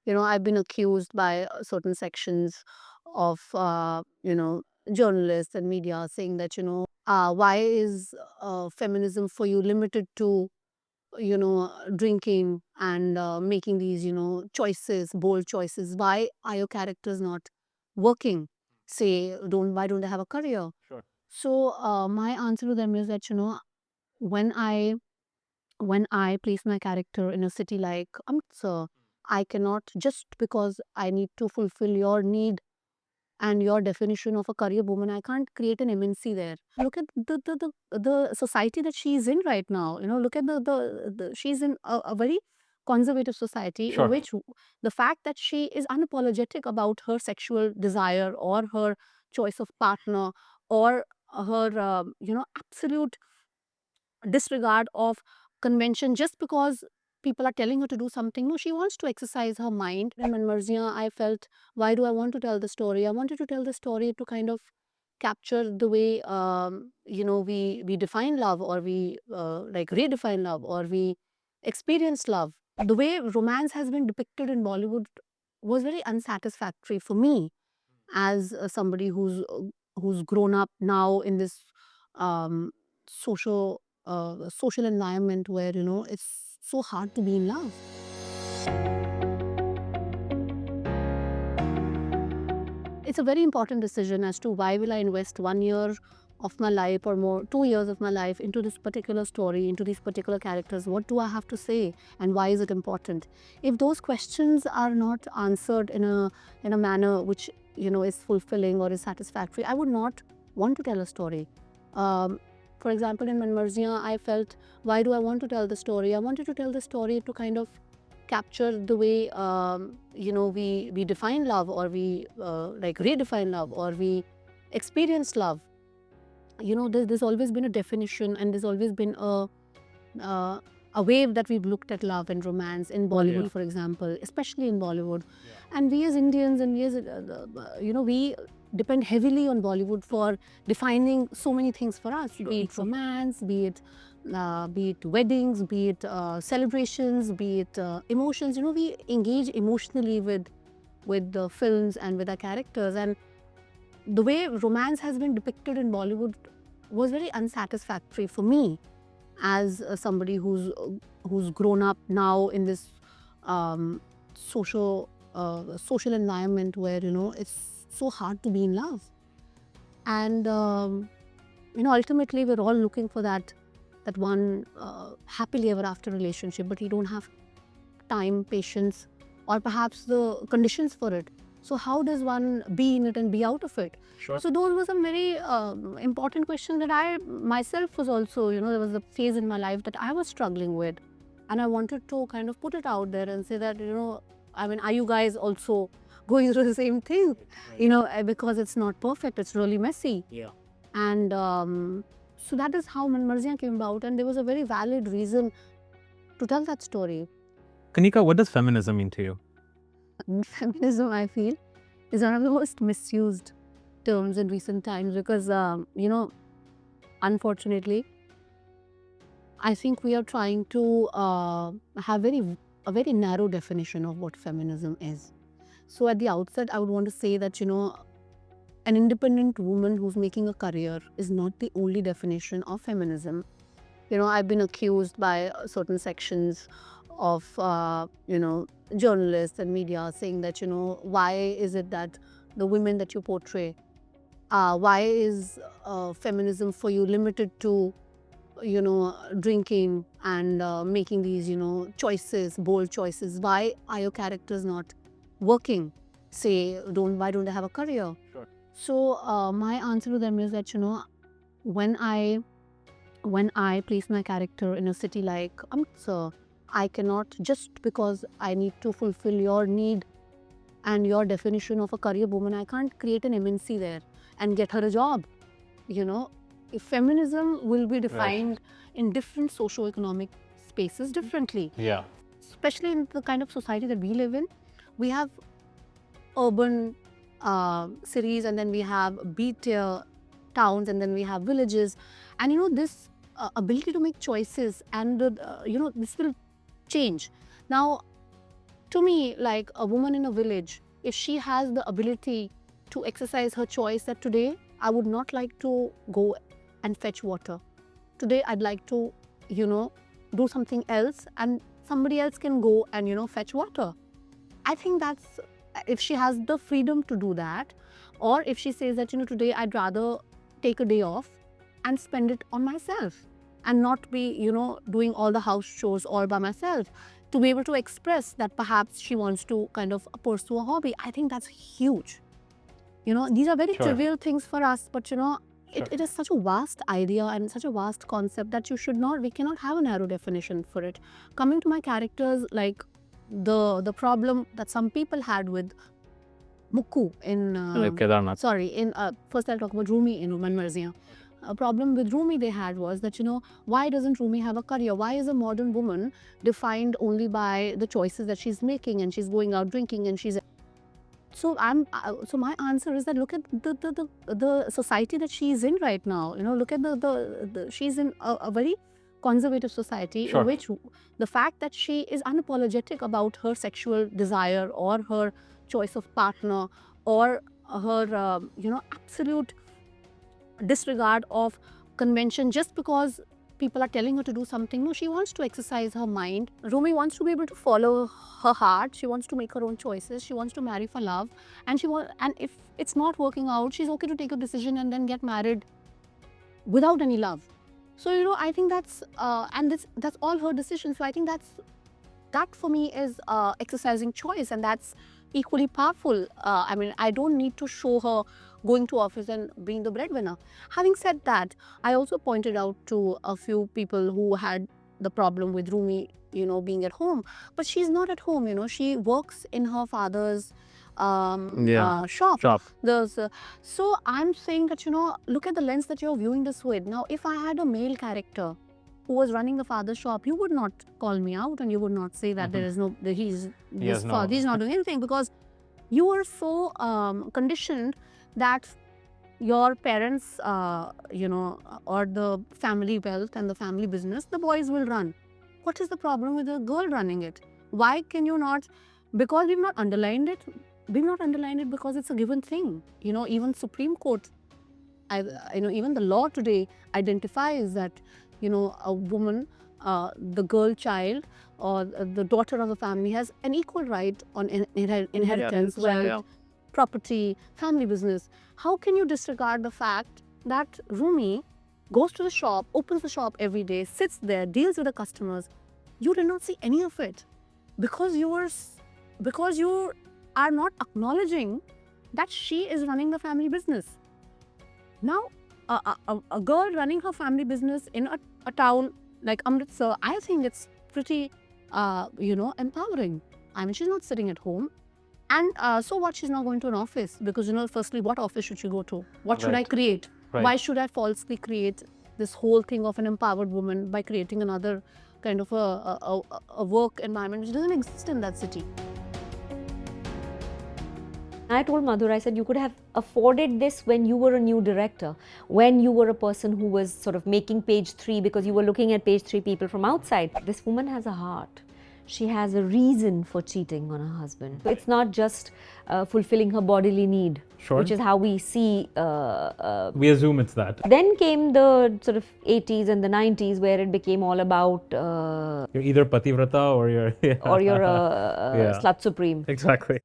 I've been accused by certain sections of, journalists and media saying that, why is feminism for you limited to, drinking and making these, choices, bold choices? Why are your characters not working? Say, why don't they have a career? Sure. So my answer to them is that, when I place my character in a city like Amritsar, I cannot, just because I need to fulfill your need and your definition of a career woman, I can't create an MNC there. Look at the society that she's in right now. Look at the she's in a very conservative society in Sure. which the fact that she is unapologetic about her sexual desire or her choice of partner or her absolute disregard of convention just because people are telling her to do something. No, she wants to exercise her mind. In ManMarziyaan, I felt, why do I want to tell the story? I wanted to tell the story to kind of capture the way we define love, or we like redefine love, or we experience love. The way romance has been depicted in Bollywood was very unsatisfactory for me as somebody who's grown up now in this um, social environment where it's so hard to be in love. It's a very important decision as to why will I invest 1 year of my life or more, 2 years of my life into this particular story, into these particular characters. What do I have to say, and why is it important? If those questions are not answered in a manner which is fulfilling or is satisfactory, I would not want to tell a story. Um, for example, in ManMarziyaan, I felt, why do I want to tell the story? I wanted to tell the story to kind of capture the way we define love, or we like redefine love, or we experience love. There's always been a definition, and there's always been uh, a wave that we've looked at love and romance in Bollywood, Yeah. for example, especially in Bollywood. Yeah. And we as Indians, and we as we depend heavily on Bollywood for defining so many things for us, be it romance, be it weddings, be it celebrations, be it emotions. We engage emotionally with the films and with our characters. And the way romance has been depicted in Bollywood was very unsatisfactory for me as somebody who's grown up now in this um, social environment where it's so hard to be in love. And ultimately we're all looking for that one happily ever after relationship, but you don't have time, patience, or perhaps the conditions for it. So how does one be in it and be out of it? Sure. So those were some very important questions that I myself was also, there was a phase in my life that I was struggling with, and I wanted to kind of put it out there and say that, I mean, are you guys also going through the same thing? Because it's not perfect, it's really messy. Yeah. And so that is how ManMarziyaan came about, and there was a very valid reason to tell that story. Kanika, what does feminism mean to you? Feminism, I feel, is one of the most misused terms in recent times because, unfortunately, I think we are trying to have a very narrow definition of what feminism is. So at the outset, I would want to say that, an independent woman who's making a career is not the only definition of feminism. I've been accused by certain sections of, journalists and media saying that, why is it that the women that you portray, why is feminism for you limited to, drinking and making these, choices, bold choices? Why are your characters not working? Say, why don't they have a career? Sure. So my answer to them is that, when I place my character in a city like Amritsar, I cannot, just because I need to fulfill your need and your definition of a career woman, I can't create an MNC there and get her a job. If feminism will be defined in different socio-economic spaces differently. Yeah. Especially in the kind of society that we live in, we have urban cities, and then we have beat-tier towns, and then we have villages. And this ability to make choices, and this will change. Now, To me, like a woman in a village, if she has the ability to exercise her choice that today I would not like to go and fetch water. Today I'd like to, do something else, and somebody else can go and, fetch water. I think that's, if she has the freedom to do that, or if she says that, today I'd rather take a day off and spend it on myself and not be, doing all the house chores all by myself, to be able to express that perhaps she wants to kind of pursue a hobby. I think that's huge. These are very Sure. trivial things for us, but Sure. it is such a vast idea and such a vast concept that we cannot have a narrow definition for it. Coming to my characters, like the problem that some people had with Mukku in Kedarnath. first I'll talk about Rumi in ManMarziyaan. A problem with Rumi they had was that, why doesn't Rumi have a career? Why is a modern woman defined only by the choices that she's making, and she's going out drinking, and she's... So my answer is that look at the society that she's in right now. Look at she's in a very conservative society. Sure. In which the fact that she is unapologetic about her sexual desire or her choice of partner or her absolute disregard of convention just because people are telling her to do something. No, she wants to exercise her mind. Rumi wants to be able to follow her heart. She wants to make her own choices. She wants to marry for love, and if it's not working out, she's okay to take a decision and then get married without any love. So I think that's that's all her decision. So I think that for me is exercising choice, and that's equally powerful. I mean, I don't need to show her going to office and being the breadwinner. Having said that, I also pointed out to a few people who had the problem with Rumi, being at home. But she's not at home, she works in her father's shop. So I'm saying that, look at the lens that you're viewing this with. Now, if I had a male character who was running the father's shop, you would not call me out and you would not say that there is no, he's not doing anything, because you are so conditioned that your parents, or the family wealth and the family business, the boys will run. What is the problem with a girl running it? Why can you not? Because we've not underlined it. We've not underlined it because it's a given thing. Even Supreme Court, even the law today identifies that, a woman, the girl child or the daughter of the family has an equal right on inheritance, wealth, property, family business. How can you disregard the fact that Rumi goes to the shop, opens the shop every day, sits there, deals with the customers? You did not see any of it because you are not acknowledging that she is running the family business. Now, a girl running her family business in a town like Amritsar, I think it's pretty, empowering. I mean, she's not sitting at home. And so what, she's not going to an office because, firstly, what office should she go to? What should I create? Right. Why should I falsely create this whole thing of an empowered woman by creating another kind of a work environment which doesn't exist in that city? I told Madhur, I said, you could have afforded this when you were a new director, when you were a person who was sort of making page 3 because you were looking at page 3 people from outside. This woman has a heart. She has a reason for cheating on her husband. It's not just fulfilling her bodily need, Sure. which is how we see. We assume it's that. Then came the sort of 80s and the 90s where it became all about You're either Pativrata or you're... or you're a slut supreme. Exactly.